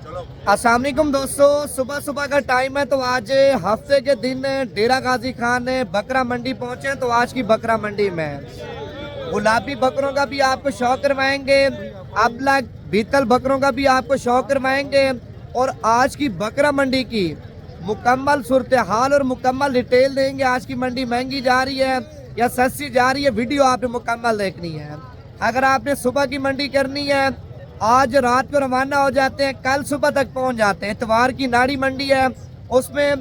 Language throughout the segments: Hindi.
अस्सलाम वालेकुम दोस्तों, सुबह सुबह का टाइम है। तो आज हफ्ते के दिन डेरा गाजी खान बकरा मंडी पहुंचे। तो आज की बकरा मंडी में गुलाबी बकरों का भी आपको शौक करवाएंगे, अबला बीतल बकरों का भी आपको शौक करवाएंगे और आज की बकरा मंडी की मुकम्मल सूरत हाल और मुकम्मल डिटेल देंगे। आज की मंडी महंगी जा रही है या सस्ती जा रही है, वीडियो आपने मुकम्मल देखनी है। अगर आपने सुबह की मंडी करनी है, आज रात को रवाना हो जाते हैं, कल सुबह तक पहुंच जाते हैं। इतवार की नाड़ी मंडी है, उसमें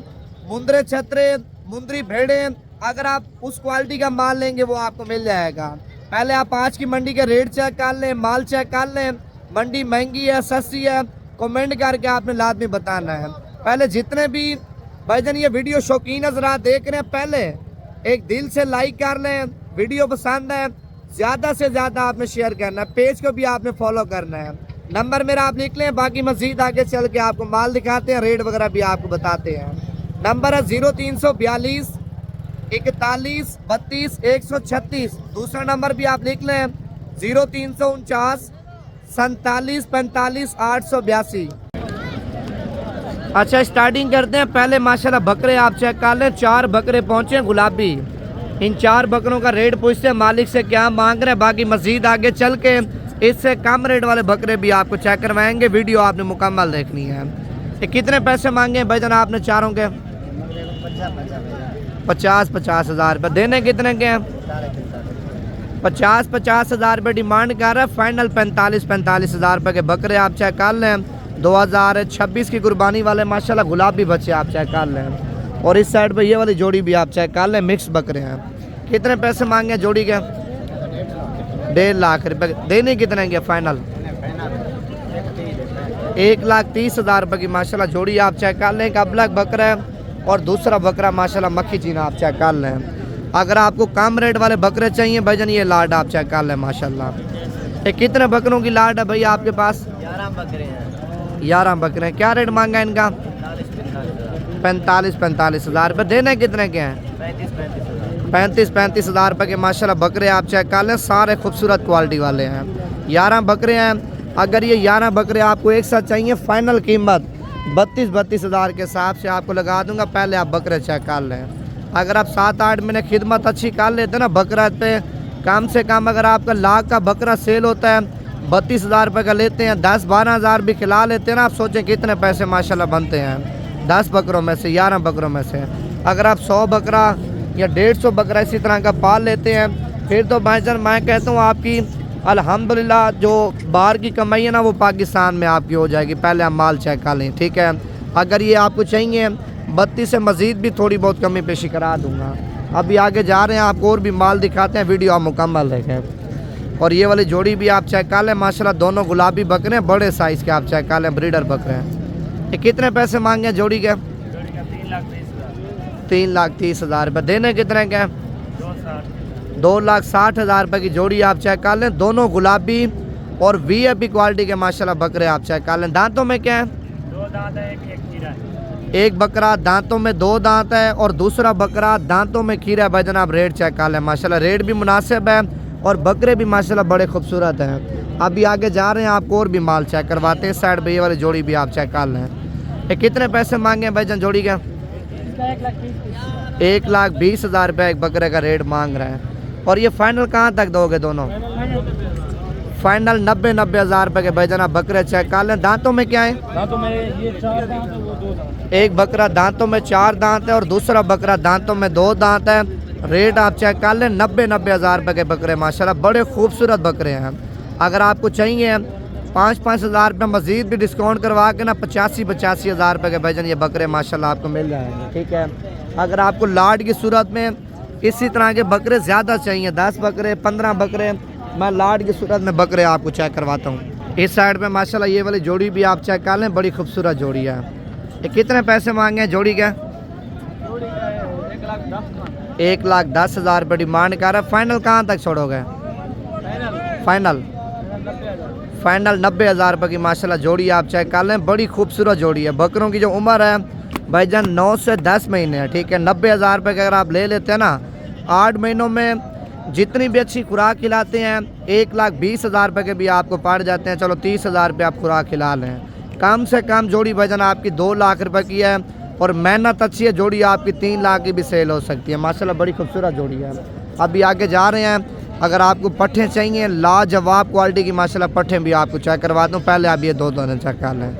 मुंदरे छतरे मुंदरी भेड़े, अगर आप उस क्वालिटी का माल लेंगे वो आपको मिल जाएगा। पहले आप आज की मंडी के रेट चेक कर लें, माल चेक कर लें, मंडी महंगी है सस्ती है, कमेंट करके आपने लाजमी बताना है। पहले जितने भी भाईजान ये वीडियो शौकीन हज़रात देख रहे हैं, पहले एक दिल से लाइक कर लें। वीडियो पसंद है ज़्यादा से ज़्यादा आपने शेयर करना है, पेज को भी आपने फॉलो करना है। नंबर मेरा आप लिख लें, बाकी मज़ीद आगे चल के आपको माल दिखाते हैं, रेट वगैरह भी आपको बताते हैं। नंबर है 0342 41 32 136। दूसरा नंबर भी आप लिख लें 0349 47 45 882। अच्छा, स्टार्टिंग करते हैं। पहले माशाल्लाह बकरे आप चेक कर लें, 4 बकरे पहुँचे हैं गुलाबी। इन 4 बकरों का रेट पूछते हैं मालिक से क्या मांग रहे हैं, बाकी मजीद आगे चल के इससे कम रेट वाले बकरे भी आपको चेक करवाएंगे। वीडियो आपने मुकम्मल देखनी है। ये कितने पैसे मांगे हैं भाईजान आपने चारों के? 50 हज़ार रुपये। देने कितने के हैं? 50 हज़ार रुपये डिमांड कर रहा है। फाइनल 45 हज़ार रुपये के बकरे आप चेक कर लें। 2026 की कुर्बानी वाले माशाल्लाह गुलाबी बच्चे आप चेक कर लें। और इस साइड पे ये वाली जोड़ी भी आप चेक कर लें, मिक्स बकरे हैं। कितने पैसे मांगे जोड़ी के? 1.5 लाख रुपये। देने कितने के फाइनल? 1,30,000 रुपये की माशाल्लाह जोड़ी आप चेक कर लें। एक अबलग बकरा है और दूसरा बकरा माशाल्लाह मक्खी चीना आप चेक कर लें। अगर आपको कम रेट वाले बकरे चाहिए भाईजान, ये लाड आप चेक कर लें माशाल्लाह। ये कितने बकरों की लाड है भैया आपके पास? 11 बकरे हैं। 11 बकरे हैं। क्या रेट मांगा है इनका? 45 हज़ार रुपये। देने कितने के हैं? 35 हज़ार रुपये के माशाल्लाह बकरे आप चेक कर लें। सारे खूबसूरत क्वालिटी वाले हैं। 11 बकरे हैं। अगर ये 11 बकरे आपको एक साथ चाहिए, फ़ाइनल कीमत 32 हज़ार के हिसाब से आपको लगा दूंगा। पहले आप बकरे चेक कर लें। अगर आप 7-8 महीने खिदमत अच्छी कर लेते ना बकरा पे, कम से कम अगर आपका लाख का बकरा सेल होता है, 32 हज़ार रुपये का लेते हैं, 10-12 हज़ार भी खिला लेते हैं ना, आप सोचें कितने पैसे माशाल्लाह बनते हैं 10 बकरों में से, 11 बकरों में से। अगर आप 100 बकरा या 150 बकरा इसी तरह का पाल लेते हैं, फिर तो भाईजान मैं कहता हूँ आपकी अल्हम्दुलिल्लाह जो बाहर की कमाई है ना वो पाकिस्तान में आपकी हो जाएगी। पहले आप माल चेक कर लें, ठीक है। अगर ये आपको चाहिए 32 से मज़ीद भी थोड़ी बहुत कमी पेशी करा दूँगा। अभी आगे जा रहे हैं, आपको और भी माल दिखाते हैं, वीडियो आप मुकम्मल देखें। और ये वाली जोड़ी भी आप चेक कर लें माशाल्लाह, दोनों गुलाबी बकरे हैं, बड़े साइज़ के आप चेक कर लें, ब्रीडर बकरे हैं। ये कितने पैसे मांगे हैं जोड़ी के? 3,30,000 रुपये। देने कितने के? 2,60,000 रुपये की जोड़ी आप चेक कर लें। दोनों गुलाबी और VIP क्वालिटी के माशाल्लाह बकरे आप चेक कर लें। दांतों में क्या है? 2 दांत है, एक खीरा है। एक बकरा दांतों में 2 दांत है और दूसरा बकरा दांतों में खीरा है। भाईजान आप रेट चेक कर लें माशाल्लाह, रेट भी मुनासिब है और बकरे भी माशाल्लाह बड़े खूबसूरत हैं। अभी आगे जा रहे हैं, आपको और भी माल चेक करवाते हैं। साइड पे ये वाली जोड़ी भी आप चेक कर लें। ये कितने पैसे मांगे हैं भाईजान जोड़ी का? 1,20,000 रुपये एक बकरे का रेट मांग रहे हैं। और ये फाइनल कहाँ तक दोगे दोनों? फाइनल 90 हज़ार रुपये के भाईजान आप बकरे चेक कर लें। दांतों में क्या है? दांतों में ये 4 दांत है, वो 2 दांत। एक बकरा दांतों में 4 दांत है और दूसरा बकरा दांतों में 2 दांत है। रेट आप चेक कर लें 90 हज़ार रुपये के बकरे माशाल्लाह बड़े खूबसूरत बकरे हैं। अगर आपको चाहिए 5 हज़ार रुपये मज़ीद भी डिस्काउंट करवा के ना 85 हज़ार रुपये के भाईजान ये बकरे माशाल्लाह आपको मिल जाएंगे, ठीक है। अगर आपको लाड की सूरत में इसी तरह के बकरे ज़्यादा चाहिए, 10 बकरे 15 बकरे, मैं लाड की सूरत में बकरे आपको चेक करवाता हूँ। इस साइड पे माशाल्लाह ये वाली जोड़ी भी आप चेक कर लें, बड़ी खूबसूरत जोड़ी है। ये कितने पैसे मांगे हैं जोड़ी के? 1,10,000 रुपये डिमांड कर रहा है। फाइनल कहाँ तक छोड़ोगे? फाइनल 90 हज़ार रुपये की माशाल्लाह जोड़ी आप चेक कर लें, बड़ी खूबसूरत जोड़ी है। बकरों की जो उम्र है भाईजान 9 से 10 महीने है, ठीक है। 90 हज़ार रुपये का अगर आप ले लेते हैं ना, 8 महीनों में जितनी भी अच्छी खुराक खिलाते हैं 1,20,000 रुपये के भी आपको पड़ जाते हैं। चलो 30 हज़ार रुपये आप खुराक खिला लें। कम से कम जोड़ी भाईजान आपकी 2 लाख रुपए की है और मेहनत अच्छी है, जोड़ी आपकी 3 लाख की भी सेल हो सकती है। माशाल्लाह बड़ी खूबसूरत जोड़ी है। अभी आगे जा रहे हैं, अगर आपको पट्ठे चाहिए लाजवाब क्वालिटी की माशाल्लाह पट्ठे भी आपको चेक करवा दूँ। पहले आप ये दो दोनों चेक कर लें,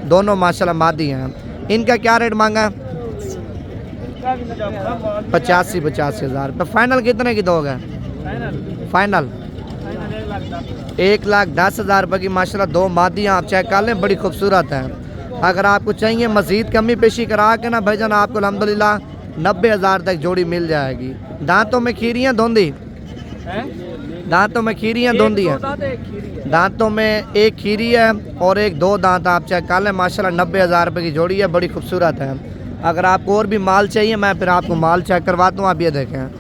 दोनों माशाल्लाह मादी हैं। इनका क्या रेट मांगा है? 85 हज़ार रुपये। फाइनल कितने की दोगे? फाइनल 1,10,000 रुपये की माशाल्लाह 2 मादियाँ आप चेक कर लें, बड़ी खूबसूरत हैं। अगर आपको चाहिए मज़ीद कमी पेशी करा के ना भाईजान आपको अल्हम्दुलिल्लाह 90,000 तक जोड़ी मिल जाएगी। दांतों में खीरियाँ धुंधी, दांतों में खीरियाँ धुंधी हैं, दांतों में एक खीरी है और एक 2 दांत आप चेक कर लें। माशाल्लाह 90,000 रुपये की जोड़ी है, बड़ी खूबसूरत है। अगर आपको और भी माल चाहिए मैं फिर आपको माल चेक करवाता हूँ। आप ये देखें,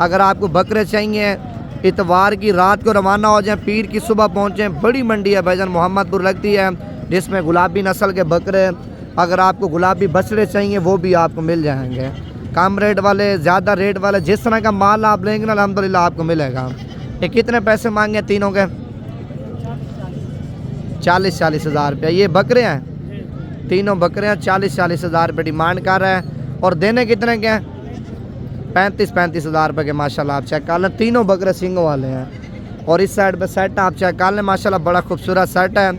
अगर आपको बकरे चाहिए इतवार की रात को रवाना हो जाएं, पीर की सुबह पहुँचें। बड़ी मंडी है भाईजान, मोहम्मदपुर लगती है, जिसमें गुलाबी नस्ल के बकरे, अगर आपको गुलाबी बछड़े चाहिए वो भी आपको मिल जाएंगे। कम रेट वाले, ज़्यादा रेट वाले, जिस तरह का माल आप लेंगे ना अल्हम्दुलिल्लाह आपको मिलेगा। ये कितने पैसे मांगे तीनों के? 40 हज़ार रुपये। ये बकरे हैं, तीनों बकरे हैं, 40 हज़ार रुपये डिमांड कर रहा है। और देने कितने के हैं? 35 हज़ार रुपये के माशाल्लाह आप चेक कर लें। तीनों बकरे सिंगों वाले हैं। और इस साइड पे सेट आप चेक कर लें, माशाल्लाह बड़ा खूबसूरत सेट है।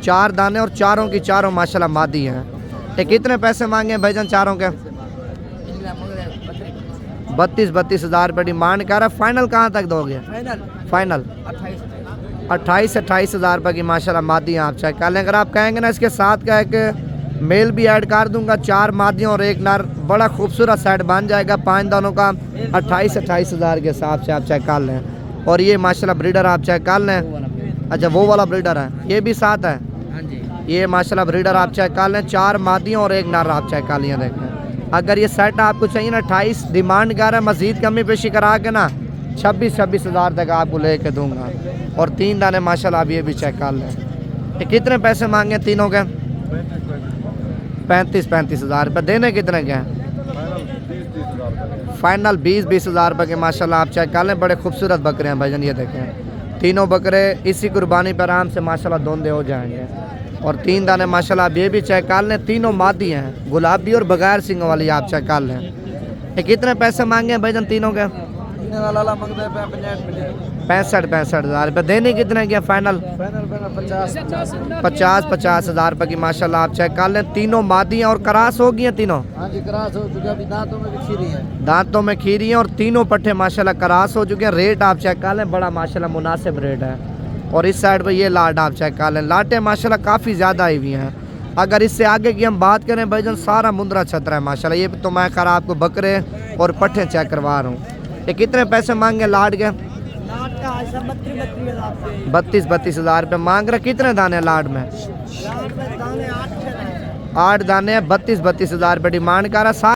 4 दाने और चारों की चारों माशाल्लाह मादी हैं। ये कितने पैसे मांगे हैं भाईजान चारों के? 32 हज़ार रुपये डिमांड कर रहा है। फाइनल कहाँ तक दोगे? फाइनल 28 हज़ार रुपये की माशाल्लाह मादियाँ आप चेक कर लें। अगर आप कहेंगे ना इसके साथ का एक मेल भी ऐड कर दूंगा, 4 मादियों और 1 नर, बड़ा खूबसूरत सेट बन जाएगा 5 दानों का। 28 हज़ार के हिसाब से आप चेक कर लें। और ये माशाल्लाह ब्रीडर आप चेक कर लें। अच्छा वो वाला ब्रीडर है, ये भी साथ है। ये माशाल्लाह ब्रीडर आप चेक कर लें, 4 मादियों और 1 नर आप चेक कर लें। देखें, अगर ये सेट आपको चाहिए ना 28 डिमांड कर रहा है, मज़ीद कमी पेशी करा के ना 26 हज़ार तक आपको लेके दूंगा। और 3 दाने माशाल्लाह आप ये भी चेक कर लें। ये कितने पैसे मांगे तीनों के? 35 हज़ार रुपये। देने कितने के हैं? फाइनल 20 हज़ार रुपये के माशाल्लाह आप चेक कर लें। बड़े खूबसूरत बकरे हैं भाईजान, ये देखें, तीनों बकरे इसी कुर्बानी पर आराम से माशाल्लाह धोंदे हो जाएंगे। और 3 दाने माशाल्लाह आप ये भी चेक कर लें, तीनों मादी हैं, गुलाबी और बगैर सिंगों वाली आप चेक कर लें। ये कितने पैसे मांगे हैं भाईजान तीनों के? 65 हज़ार रुपये। देने कितने के? फाइनल 50 हज़ार रुपये की माशाल्लाह आप चेक कर लें। तीनों मादी हैं और क्रास हो गई हैं तीनों। हाँ जी, क्रास हो चुके हैं, अभी दांतों में भी खीरी है। दांतों में खीरी हैं और तीनों पट्टे माशाल्लाह क्रास हो चुके हैं। रेट आप चेक कर लें, बड़ा माशाल्लाह मुनासिब रेट है। और इस साइड पे ये लाट आप चेक कर लें, लाटें माशाल्लाह काफ़ी ज़्यादा आई हुई हैं। अगर इससे आगे की हम बात करें भाईजान, सारा मुंद्रा छतरा है माशाल्लाह। ये तो मैं खैर आपको बकरे और पट्टे चेक करवा रहा हूँ। ये कितने पैसे मांगे लाट के? 32 हज़ार रुपये मांग रहे। कितने दाने लाट में? 8 दाने हैं, 32 हज़ार रुपये डिमांड कर रहा है।